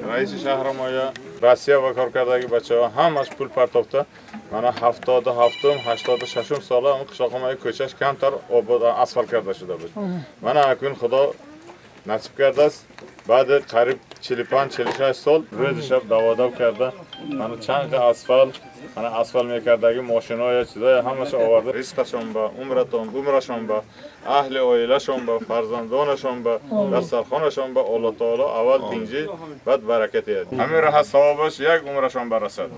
رئیس شهر ما یا روسیه و کارکردگی بچه‌ها همش پول پرتافته. من 77م 86م ساله اون قشاق ما کوچه‌اش کمتر آباد اسفالت کرده شده بود. من اکنون خدا نصیب کرده است بعد قریب 45 46 سال روز شب دو کرده. من چند اسفالت من اسفالت میکردگی ماشینا یا چیزای همش آورده. رزقشون با عمرشون با اهل عائله‌شون با فرزندانشون با دسترخوانشون با الله تعالی اول دینجی بعد برکتی. همین راه ثوابش یک عمرشون برسد.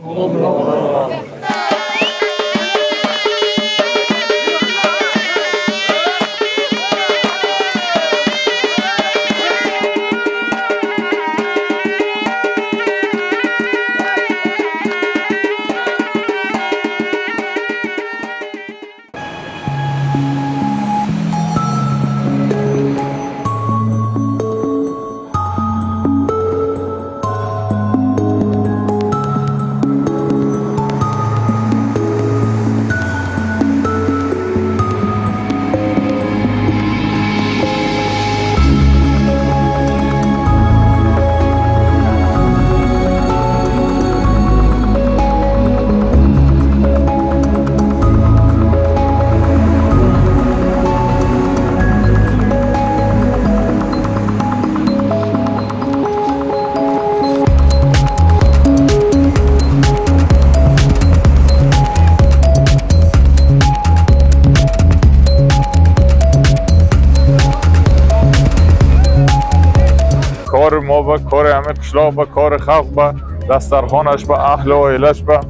کار ما با کار همه قشلاق با کار خلق با دسترخوانش با اهل و عائلش با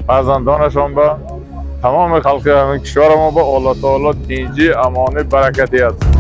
فرزندانشان با تمام خلق همه کشور ما با الله تعالی دینجی امانه برکتی است.